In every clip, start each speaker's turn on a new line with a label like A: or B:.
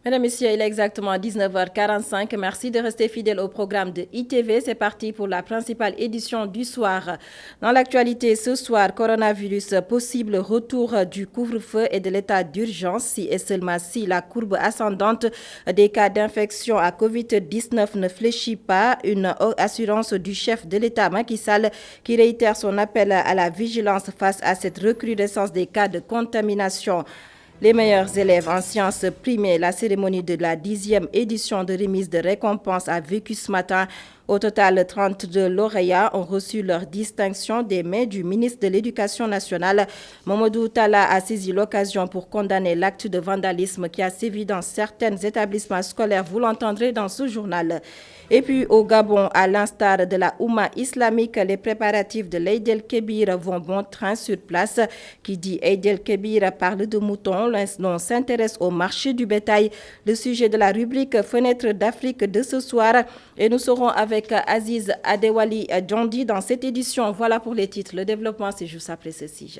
A: Mesdames, Messieurs, il est exactement 19h45. Merci de rester fidèles au programme de ITV. C'est parti pour la principale édition du soir. Dans l'actualité ce soir, coronavirus, possible retour du couvre-feu et de l'état d'urgence si et seulement si la courbe ascendante des cas d'infection à Covid-19 ne fléchit pas. Une assurance du chef de l'État, Macky Sall, qui réitère son appel à la vigilance face à cette recrudescence des cas de contamination. Les meilleurs élèves en sciences primées, la cérémonie de la 10e édition de remise de récompense a vécu ce matin. Au total, 32 lauréats ont reçu leur distinction des mains du ministre de l'Éducation nationale. Mamadou Talla a saisi l'occasion pour condamner l'acte de vandalisme qui a sévi dans certains établissements scolaires. Vous l'entendrez dans ce journal. Et puis au Gabon, à l'instar de la Oumma islamique, les préparatifs de l'Eid el-Kébir vont bon train sur place. Qui dit Eid el-Kébir parle de moutons, l'on s'intéresse au marché du bétail, le sujet de la rubrique Fenêtre d'Afrique de ce soir. Et nous serons avec Aziz Adewali Djondi dans cette édition. Voilà pour les titres. Le développement, c'est juste après ceci.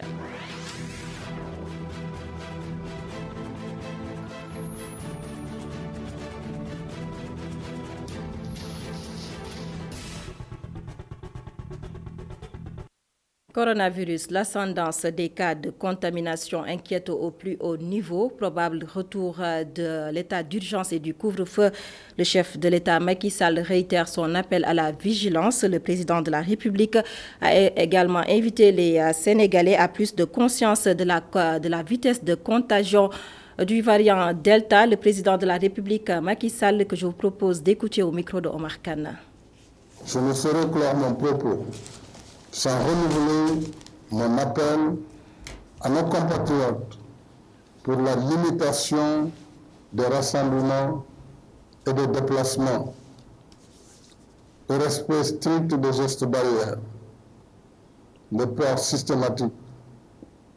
A: Coronavirus, l'ascendance des cas de contamination inquiète au plus haut niveau, probable retour de l'état d'urgence et du couvre-feu. Le chef de l'État, Macky Sall, réitère son appel à la vigilance. Le président de la République a également invité les Sénégalais à plus de conscience de la vitesse de contagion du variant Delta. Le président de la République, Macky Sall, que je vous propose d'écouter au micro de Omar Khan.
B: Je ne saurais clore mon propos sans renouveler mon appel à nos compatriotes pour la limitation des rassemblements et des déplacements, le respect strict des gestes barrières, le port systématique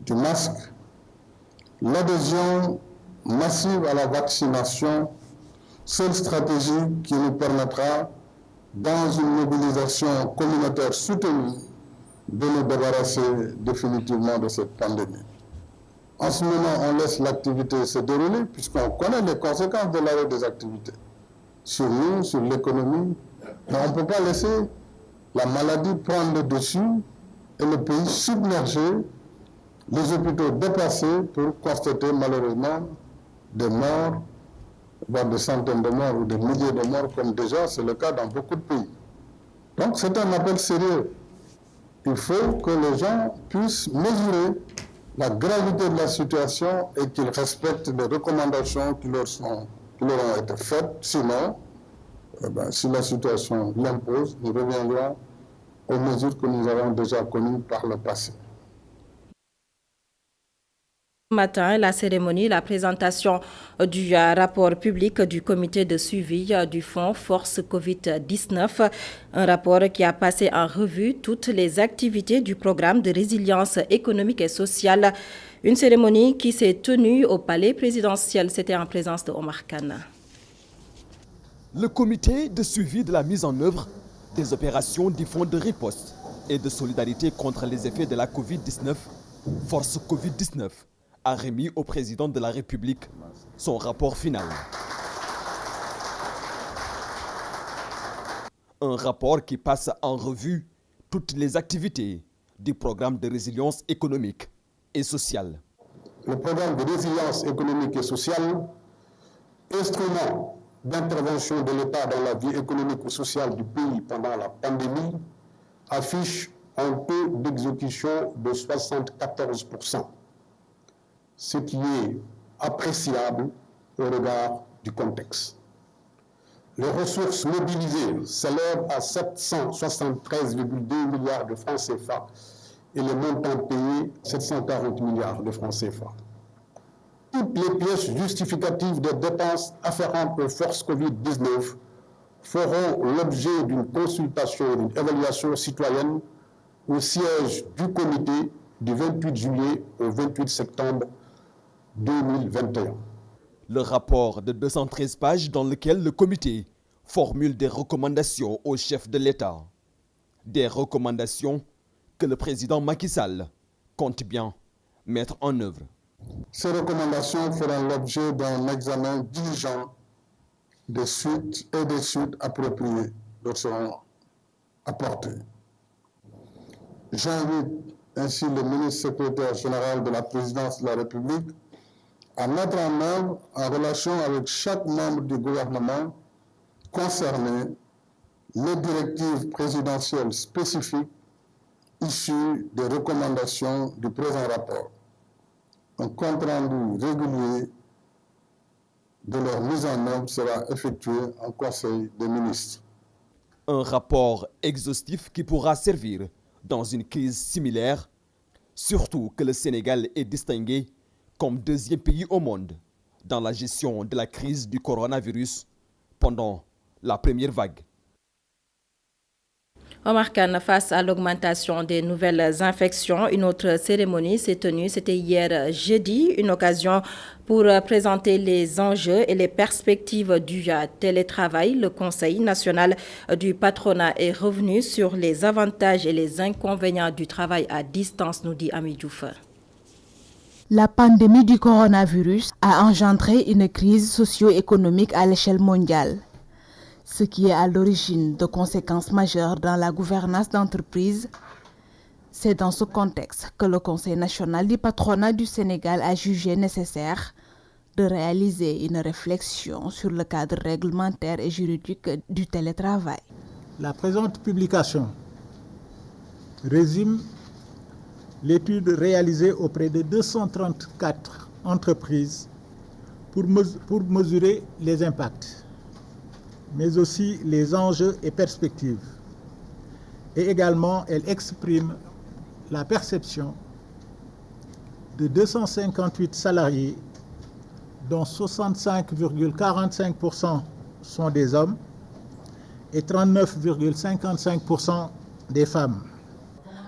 B: du masque, l'adhésion massive à la vaccination, seule stratégie qui nous permettra, dans une mobilisation communautaire soutenue, de nous débarrasser définitivement de cette pandémie. En ce moment, on laisse l'activité se dérouler puisqu'on connaît les conséquences de l'arrêt des activités sur nous, sur l'économie. Mais on ne peut pas laisser la maladie prendre le dessus et le pays submergé, les hôpitaux dépassés pour constater malheureusement des morts, voire des centaines de morts ou des milliers de morts, comme déjà c'est le cas dans beaucoup de pays. Donc c'est un appel sérieux. Il faut que les gens puissent mesurer la gravité de la situation et qu'ils respectent les recommandations qui leur ont été faites. Sinon, si la situation l'impose, nous reviendrons aux mesures que nous avons déjà connues par le passé.
A: Matin, la cérémonie, la présentation du rapport public du comité de suivi du fonds Force Covid-19, un rapport qui a passé en revue toutes les activités du programme de résilience économique et sociale. Une cérémonie qui s'est tenue au palais présidentiel. C'était en présence de Omar Khan.
C: Le comité de suivi de la mise en œuvre des opérations du fonds de riposte et de solidarité contre les effets de la Covid-19, Force Covid-19, a remis au président de la République son rapport final. Un rapport qui passe en revue toutes les activités du programme de résilience économique et sociale.
B: Le programme de résilience économique et sociale, instrument d'intervention de l'État dans la vie économique et sociale du pays pendant la pandémie, affiche un taux d'exécution de 74%. Ce qui est appréciable au regard du contexte. Les ressources mobilisées s'élèvent à 773,2 milliards de francs CFA et les montants payés 740 milliards de francs CFA. Toutes les pièces justificatives des dépenses afférentes aux forces Covid-19 feront l'objet d'une consultation et d'une évaluation citoyenne au siège du comité du 28 juillet au 28 septembre 2021.
C: Le rapport de 213 pages dans lequel le comité formule des recommandations au chef de l'État. Des recommandations que le président Macky Sall compte bien mettre en œuvre.
B: Ces recommandations feront l'objet d'un examen diligent des suites appropriées leur seront apportées. J'invite ainsi le ministre secrétaire général de la présidence de la République à mettre en œuvre, en relation avec chaque membre du gouvernement concerné, les directives présidentielles spécifiques issues des recommandations du présent rapport. Un compte-rendu régulier de leur mise en œuvre sera effectué en Conseil des ministres.
C: Un rapport exhaustif qui pourra servir dans une crise similaire, surtout que le Sénégal est distingué comme deuxième pays au monde dans la gestion de la crise du coronavirus pendant la première vague.
A: Omar Khan, face à l'augmentation des nouvelles infections, une autre cérémonie s'est tenue, c'était hier jeudi, une occasion pour présenter les enjeux et les perspectives du télétravail. Le Conseil national du patronat est revenu sur les avantages et les inconvénients du travail à distance, nous dit Ami Diouf.
D: La pandémie du coronavirus a engendré une crise socio-économique à l'échelle mondiale, ce qui est à l'origine de conséquences majeures dans la gouvernance d'entreprise. C'est dans ce contexte que le Conseil national du patronat du Sénégal a jugé nécessaire de réaliser une réflexion sur le cadre réglementaire et juridique du télétravail.
E: La présente publication résume l'étude réalisée auprès de 234 entreprises pour mesurer les impacts, mais aussi les enjeux et perspectives. Et également, elle exprime la perception de 258 salariés, dont 65,45% sont des hommes et 39,55% des femmes.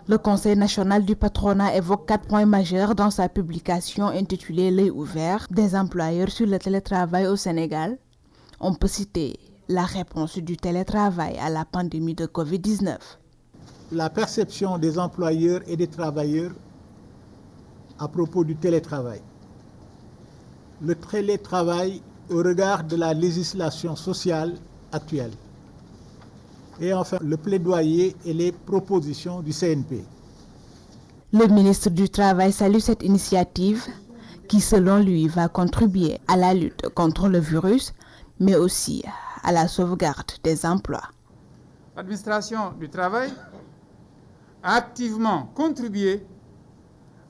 D: Le Conseil national du patronat évoque 4 points majeurs dans sa publication intitulée « L'œil ouvert des employeurs sur le télétravail au Sénégal ». On peut citer la réponse du télétravail à la pandémie de Covid-19.
E: La perception des employeurs et des travailleurs à propos du télétravail. Le télétravail au regard de la législation sociale actuelle. Et enfin, le plaidoyer et les propositions du CNP.
D: Le ministre du Travail salue cette initiative qui, selon lui, va contribuer à la lutte contre le virus, mais aussi à la sauvegarde des emplois.
F: L'administration du travail a activement contribué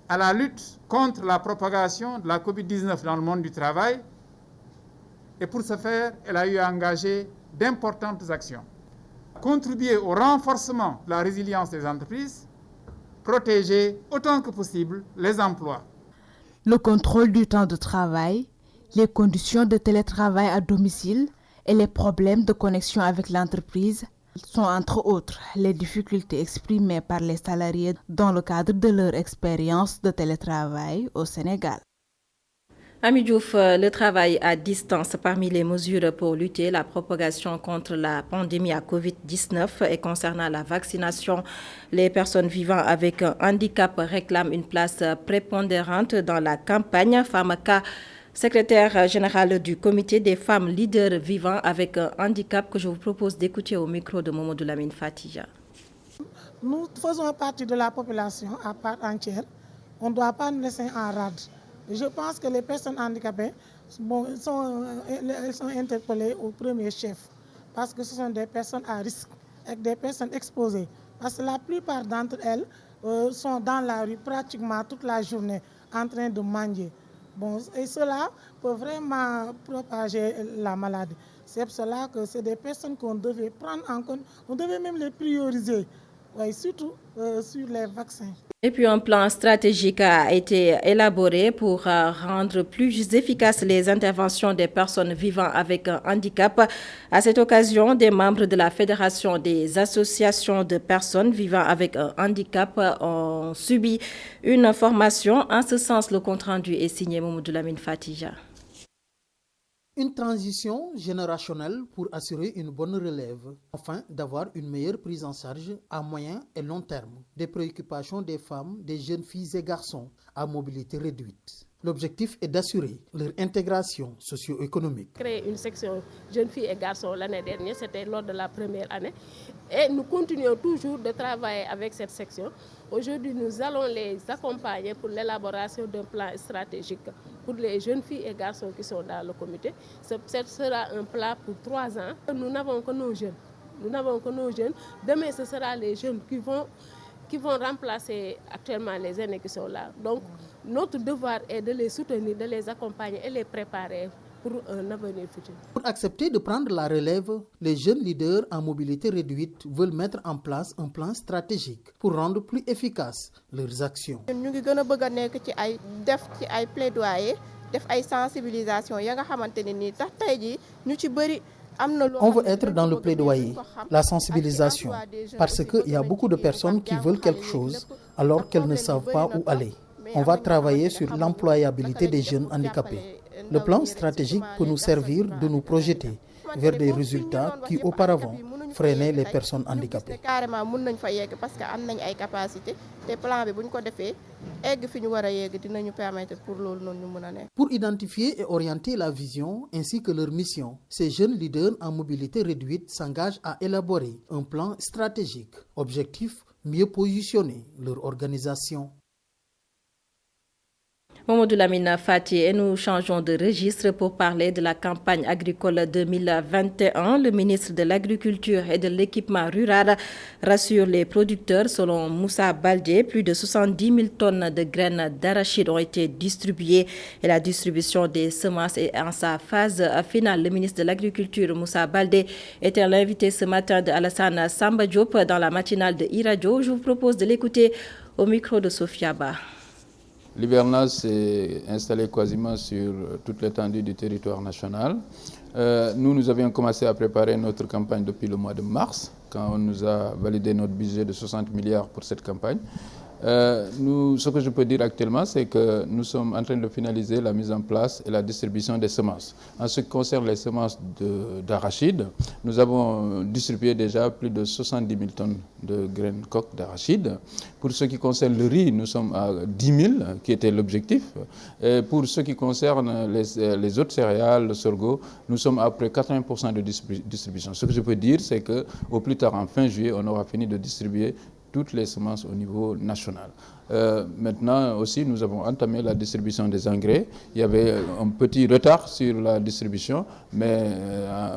F: à la lutte contre la propagation de la Covid-19 dans le monde du travail et pour ce faire, elle a eu à engager d'importantes actions. Contribuer au renforcement de la résilience des entreprises, protéger autant que possible les emplois.
D: Le contrôle du temps de travail, les conditions de télétravail à domicile et les problèmes de connexion avec l'entreprise sont entre autres les difficultés exprimées par les salariés dans le cadre de leur expérience de télétravail au Sénégal.
A: Ami Diouf, le travail à distance parmi les mesures pour lutter la propagation contre la pandémie à Covid-19 et concernant la vaccination, les personnes vivant avec un handicap réclament une place prépondérante dans la campagne. Famaka, secrétaire générale du comité des femmes leaders vivant avec un handicap, que je vous propose d'écouter au micro de Momodou Lamine Fatija.
G: Nous faisons partie de la population à part entière. On ne doit pas nous laisser en rade. Je pense que les personnes handicapées elles sont interpellées au premier chef parce que ce sont des personnes à risque et des personnes exposées. Parce que la plupart d'entre elles sont dans la rue pratiquement toute la journée en train de manger. Et cela peut vraiment propager la maladie. C'est pour cela que c'est des personnes qu'on devait prendre en compte. On devait même les prioriser, surtout sur les vaccins.
A: Et puis un plan stratégique a été élaboré pour rendre plus efficaces les interventions des personnes vivant avec un handicap. À cette occasion, des membres de la Fédération des associations de personnes vivant avec un handicap ont subi une formation. En ce sens, le compte-rendu est signé Momodou Lamine Fatija.
H: Une transition générationnelle pour assurer une bonne relève, afin d'avoir une meilleure prise en charge à moyen et long terme des préoccupations des femmes, des jeunes filles et garçons à mobilité réduite. L'objectif est d'assurer leur intégration socio-économique.
I: Créer une section jeunes filles et garçons l'année dernière, c'était lors de la première année. Et nous continuons toujours de travailler avec cette section. Aujourd'hui, nous allons les accompagner pour l'élaboration d'un plan stratégique pour les jeunes filles et garçons qui sont dans le comité. Ce sera un plan pour 3 ans. Nous n'avons que nos jeunes. Demain, ce sera les jeunes qui vont remplacer actuellement les aînés qui sont là. Donc, notre devoir est de les soutenir, de les accompagner et les préparer pour un avenir futur.
H: Pour accepter de prendre la relève, les jeunes leaders en mobilité réduite veulent mettre en place un plan stratégique pour rendre plus efficaces leurs actions.
J: Nous avons besoin de plaidoyer, de sensibilisation.
H: On veut être dans le plaidoyer, la sensibilisation, parce qu'il y a beaucoup de personnes qui veulent quelque chose alors qu'elles ne savent pas où aller. On va travailler sur l'employabilité des jeunes handicapés. Le plan stratégique peut nous servir de nous projeter vers des résultats qui auparavant freinaient les personnes handicapées. Pour identifier et orienter la vision ainsi que leur mission, ces jeunes leaders en mobilité réduite s'engagent à élaborer un plan stratégique. Objectif, mieux positionner leur organisation.
A: Mamadou Lamine Fati, et nous changeons de registre pour parler de la campagne agricole 2021. Le ministre de l'Agriculture et de l'Équipement rural rassure les producteurs. Selon Moussa Baldé, plus de 70 000 tonnes de graines d'arachide ont été distribuées et la distribution des semences est en sa phase finale. Le ministre de l'Agriculture, Moussa Baldé, était l'invité ce matin de Alassane Samba Diop dans la matinale de Iradio. Je vous propose de l'écouter au micro de Sophia Ba.
K: L'hivernage s'est installé quasiment sur toute l'étendue du territoire national. Nous avions commencé à préparer notre campagne depuis le mois de mars, quand on nous a validé notre budget de 60 milliards pour cette campagne. Ce que je peux dire actuellement, c'est que nous sommes en train de finaliser la mise en place et la distribution des semences. En ce qui concerne les semences d'arachide, nous avons distribué déjà plus de 70 000 tonnes de graines coques d'arachide. Pour ce qui concerne le riz, nous sommes à 10 000, qui était l'objectif. Et pour ce qui concerne les autres céréales, le sorgho, nous sommes à près de 80% de distribution. Ce que je peux dire, c'est qu'au plus tard, en fin juillet, on aura fini de distribuer toutes les semences au niveau national. Maintenant aussi, nous avons entamé la distribution des engrais. Il y avait un petit retard sur la distribution, mais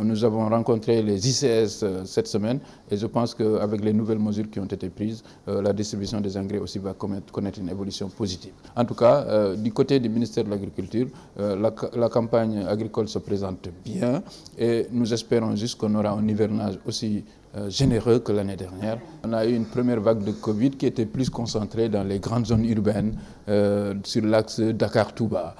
K: nous avons rencontré les ICS cette semaine et je pense qu'avec les nouvelles mesures qui ont été prises, la distribution des engrais aussi va connaître une évolution positive. En tout cas, du côté du ministère de l'Agriculture, la campagne agricole se présente bien et nous espérons juste qu'on aura un hivernage aussi généreux que l'année dernière. On a eu une première vague de Covid qui était plus concentrée dans les grandes zones urbaines, sur l'axe Dakar-Touba.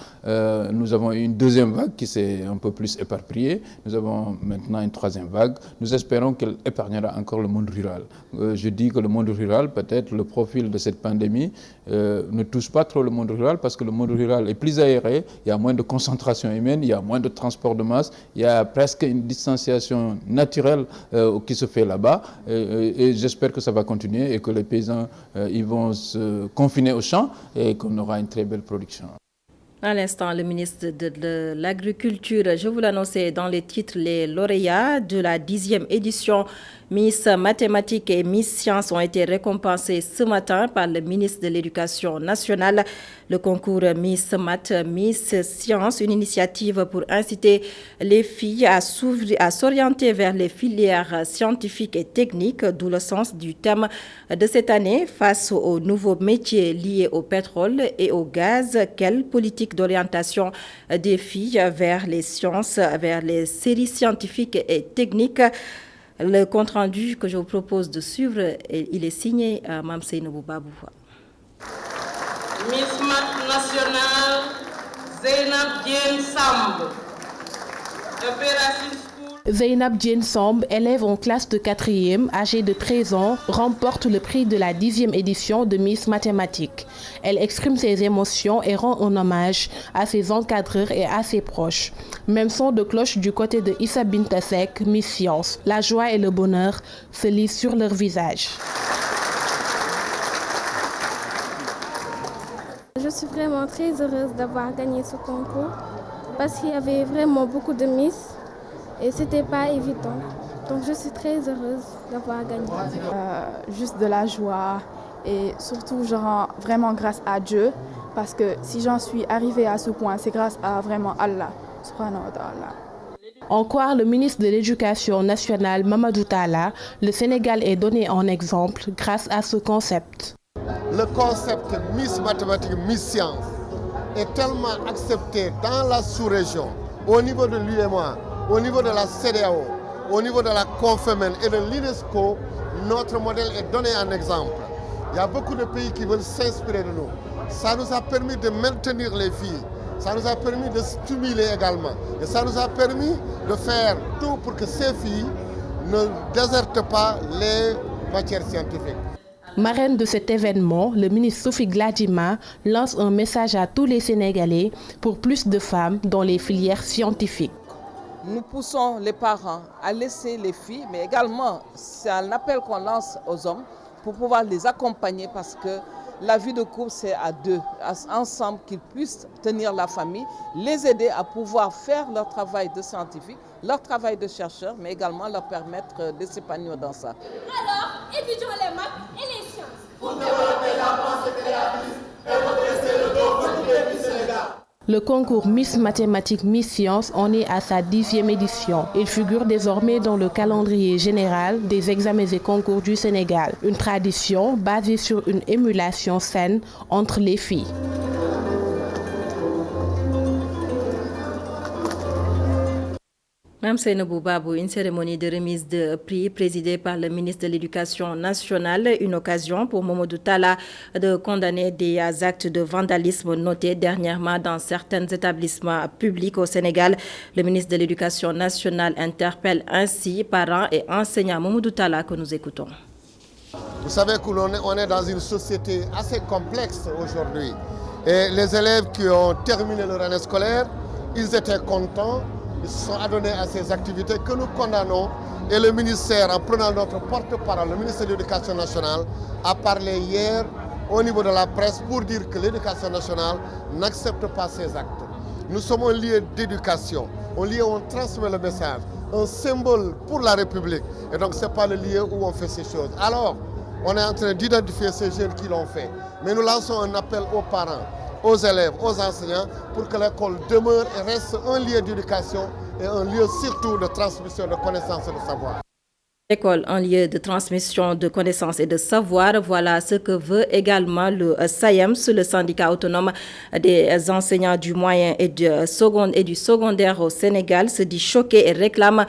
K: Nous avons eu une deuxième vague qui s'est un peu plus éparpillée. Nous avons maintenant une troisième vague. Nous espérons qu'elle épargnera encore le monde rural. Je dis que le monde rural, peut-être le profil de cette pandémie ne touche pas trop le monde rural parce que le monde rural est plus aéré, il y a moins de concentration humaine, il y a moins de transport de masse, il y a presque une distanciation naturelle qui se fait là-bas et j'espère que ça va continuer et que les paysans ils vont se confiner aux champs et qu'on aura une très belle production.
A: À l'instant, le ministre de l'Agriculture, je vous l'annonçais dans les titres, les lauréats de la 10e édition Miss Mathématiques et Miss Sciences ont été récompensés ce matin par le ministre de l'Éducation nationale. Le concours Miss Math, Miss Sciences, une initiative pour inciter les filles à s'orienter vers les filières scientifiques et techniques, d'où le sens du thème de cette année. Face aux nouveaux métiers liés au pétrole et au gaz, quelle politique d'orientation des filles vers les sciences, vers les séries scientifiques et techniques? Le compte-rendu que je vous propose de suivre, il est signé Mame Seynabou Babou.
L: Miss Math nationale, Zeynab Diène Samb.
M: Zeynab Diène Samb, élève en classe de 4e, âgée de 13 ans, remporte le prix de la 10e édition de Miss Mathématiques. Elle exprime ses émotions et rend un hommage à ses encadreurs et à ses proches. Même son de cloche du côté de Issa Bintasek, Miss Science. La joie et le bonheur se lisent sur leur visage.
N: Je suis vraiment très heureuse d'avoir gagné ce concours parce qu'il y avait vraiment beaucoup de Miss et c'était pas évident. Donc je suis très heureuse d'avoir gagné.
O: Juste de la joie et surtout je rends vraiment grâce à Dieu parce que si j'en suis arrivée à ce point, c'est grâce à vraiment Allah, subhanahu wa ta'ala.
M: En croire le ministre de l'Éducation nationale Mamadou Talla, le Sénégal est donné en exemple grâce à ce concept.
P: Le concept Miss Mathématiques, Miss Sciences est tellement accepté dans la sous-région, au niveau de l'UEMOA, au niveau de la CEDEAO, au niveau de la Confémen et de l'UNESCO, notre modèle est donné en exemple. Il y a beaucoup de pays qui veulent s'inspirer de nous. Ça nous a permis de maintenir les filles. Ça nous a permis de stimuler également. Et ça nous a permis de faire tout pour que ces filles ne désertent pas les matières scientifiques.
M: Marraine de cet événement, le ministre Sophie Gladima lance un message à tous les Sénégalais pour plus de femmes dans les filières scientifiques.
Q: Nous poussons les parents à laisser les filles, mais également c'est un appel qu'on lance aux hommes pour pouvoir les accompagner parce que la vie de couple, c'est à deux, ensemble qu'ils puissent tenir la famille, les aider à pouvoir faire leur travail de scientifique, leur travail de chercheur, mais également leur permettre de s'épanouir dans ça.
R: Alors, étudions les maths et les sciences pour développer la pensée créatrice et redresser le dos pour tous les Sénégal.
M: Le concours Miss Mathématiques, Miss Sciences en est à sa 10e édition. Il figure désormais dans le calendrier général des examens et concours du Sénégal. Une tradition basée sur une émulation saine entre les filles.
A: Mme Seynabou Babou, une cérémonie de remise de prix présidée par le ministre de l'Éducation nationale, une occasion pour Mamadou Talla de condamner des actes de vandalisme notés dernièrement dans certains établissements publics au Sénégal. Le ministre de l'Éducation nationale interpelle ainsi parents et enseignants. Mamadou Talla, que nous écoutons.
P: Vous savez qu'on est dans une société assez complexe aujourd'hui. Et les élèves qui ont terminé leur année scolaire, ils étaient contents. Ils se sont adonnés à ces activités que nous condamnons et le ministère, en prenant notre porte-parole, le ministère de l'Éducation nationale, a parlé hier au niveau de la presse pour dire que l'Éducation nationale n'accepte pas ces actes. Nous sommes un lieu d'éducation, un lieu où on transmet le message, un symbole pour la République. Et donc ce n'est pas le lieu où on fait ces choses. Alors, on est en train d'identifier ces jeunes qui l'ont fait. Mais nous lançons un appel aux parents, aux élèves, aux enseignants, pour que l'école demeure et reste un lieu d'éducation et un lieu surtout de transmission de connaissances et de savoir.
A: L'école, un lieu de transmission de connaissances et de savoir, voilà ce que veut également le SAEMS, le syndicat autonome des enseignants du moyen et du secondaire au Sénégal, se dit choqué et réclame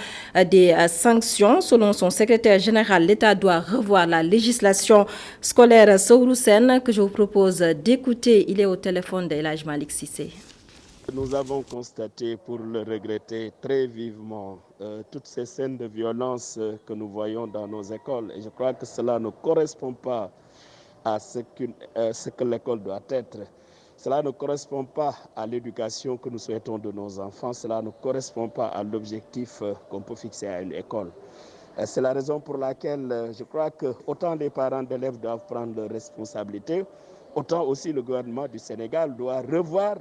A: des sanctions. Selon son secrétaire général, l'État doit revoir la législation scolaire. Sourou Sen, que je vous propose d'écouter, il est au téléphone d'El Hadj Malick Cissé.
S: Nous avons constaté, pour le regretter très vivement, toutes ces scènes de violence que nous voyons dans nos écoles. Et je crois que cela ne correspond pas à ce que l'école doit être. Cela ne correspond pas à l'éducation que nous souhaitons de nos enfants. Cela ne correspond pas à l'objectif qu'on peut fixer à une école. C'est la raison pour laquelle je crois que autant les parents d'élèves doivent prendre leurs responsabilités, autant aussi le gouvernement du Sénégal doit revoir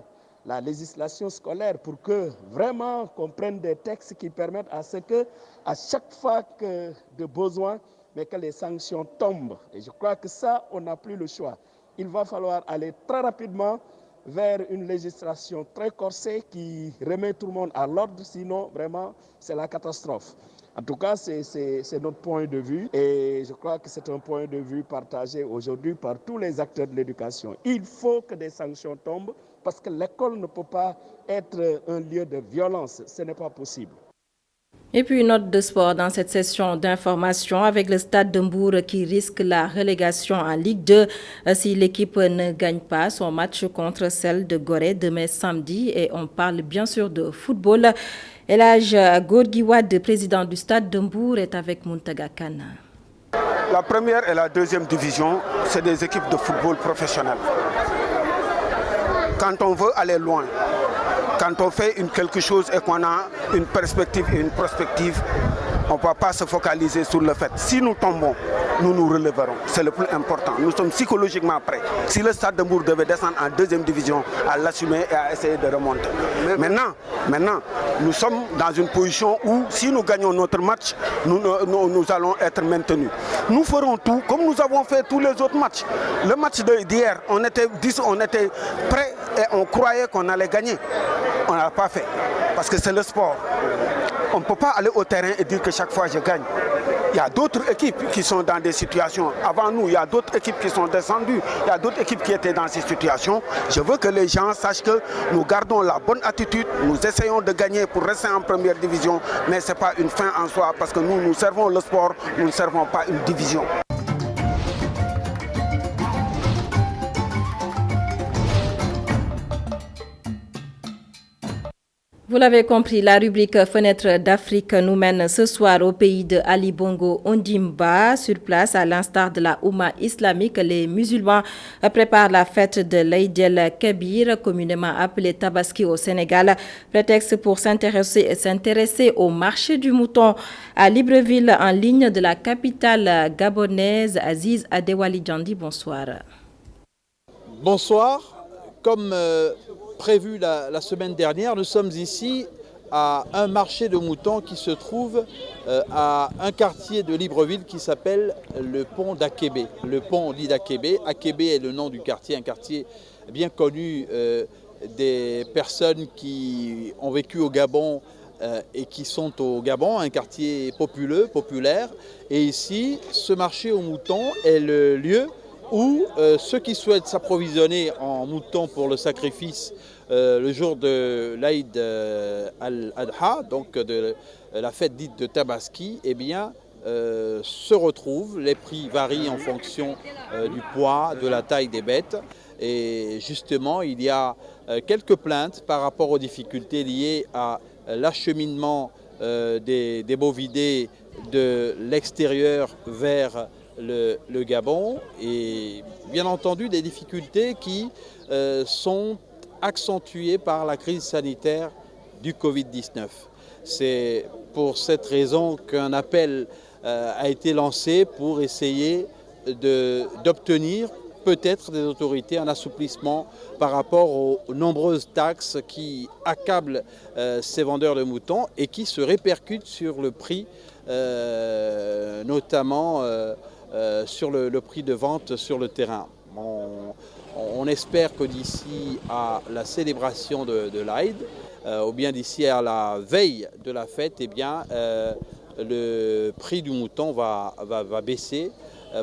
S: la législation scolaire pour que vraiment qu'on prenne des textes qui permettent à ce que, à chaque fois que de besoin, mais que les sanctions tombent. Et je crois que ça, on n'a plus le choix. Il va falloir aller très rapidement vers une législation très corsée qui remet tout le monde à l'ordre, sinon vraiment c'est la catastrophe. En tout cas, c'est notre point de vue et je crois que c'est un point de vue partagé aujourd'hui par tous les acteurs de l'éducation. Il faut que des sanctions tombent parce que l'école ne peut pas être un lieu de violence. Ce n'est pas possible.
A: Et puis une note de sport dans cette session d'information avec le Stade de Mbour qui risque la relégation en Ligue 2 si l'équipe ne gagne pas son match contre celle de Gorée demain samedi. Et on parle bien sûr de football. El Hadj Gorgui Wade, président du Stade de Mbour, est avec Mountaga Kana.
T: La première et la deuxième division, c'est des équipes de football professionnelles. Quand on veut aller loin, quand on fait quelque chose et qu'on a une perspective et une prospective, on ne peut pas se focaliser sur le fait. Si nous tombons, nous nous relèverons. C'est le plus important. Nous sommes psychologiquement prêts. Si le Stade de Mbour devait descendre en deuxième division, à l'assumer et à essayer de remonter. Maintenant, nous sommes dans une position où si nous gagnons notre match, nous allons être maintenus. Nous ferons tout comme nous avons fait tous les autres matchs. Le match d'hier, on était prêts et on croyait qu'on allait gagner. On n'a pas fait. Parce que c'est le sport. On ne peut pas aller au terrain et dire que chaque fois je gagne. Il y a d'autres équipes qui sont dans des situations. Avant nous, il y a d'autres équipes qui sont descendues. Il y a d'autres équipes qui étaient dans ces situations. Je veux que les gens sachent que nous gardons la bonne attitude. Nous essayons de gagner pour rester en première division. Mais ce n'est pas une fin en soi parce que nous servons le sport. Nous ne servons pas une division.
A: Vous l'avez compris, la rubrique Fenêtre d'Afrique nous mène ce soir au pays de Ali Bongo Ondimba. Sur place, à l'instar de la Oumma islamique, les musulmans préparent la fête de l'Aïd el-Kébir, communément appelée Tabaski au Sénégal. Prétexte pour s'intéresser au marché du mouton à Libreville, en ligne de la capitale gabonaise. Aziz Adewali Djandi, bonsoir.
U: Bonsoir. Comme prévu la semaine dernière, nous sommes ici à un marché de moutons qui se trouve à un quartier de Libreville qui s'appelle le pont d'Akébé. Le pont dit d'Akébé. Akébé est le nom du quartier, un quartier bien connu des personnes qui ont vécu au Gabon et qui sont au Gabon, un quartier populaire. Et ici, ce marché aux moutons est le lieu où ceux qui souhaitent s'approvisionner en moutons pour le sacrifice le jour de l'Aïd al-Adha, donc de la fête dite de Tabaski, eh bien, se retrouvent. Les prix varient en fonction du poids, de la taille des bêtes. Et justement, il y a quelques plaintes par rapport aux difficultés liées à l'acheminement des bovidés de l'extérieur vers le Gabon, et bien entendu des difficultés qui sont accentuées par la crise sanitaire du Covid-19. C'est pour cette raison qu'un appel a été lancé pour essayer d'obtenir peut-être des autorités un assouplissement par rapport aux nombreuses taxes qui accablent ces vendeurs de moutons et qui se répercutent sur le prix, notamment sur le prix de vente sur le terrain. On espère que d'ici à la célébration de l'Aïd, ou bien d'ici à la veille de la fête, eh bien, le prix du mouton va baisser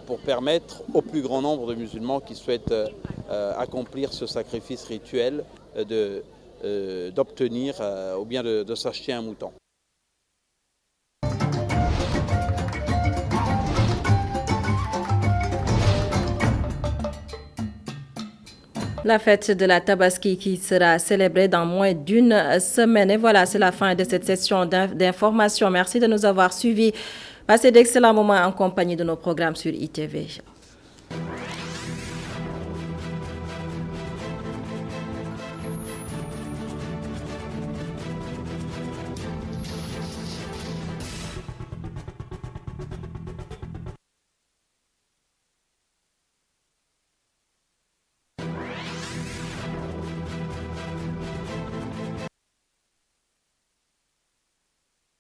U: pour permettre au plus grand nombre de musulmans qui souhaitent accomplir ce sacrifice rituel d'obtenir ou bien de s'acheter un mouton.
A: La fête de la Tabaski qui sera célébrée dans moins d'une semaine. Et voilà, c'est la fin de cette session d'information. Merci de nous avoir suivis. Passez d'excellents moments en compagnie de nos programmes sur ITV.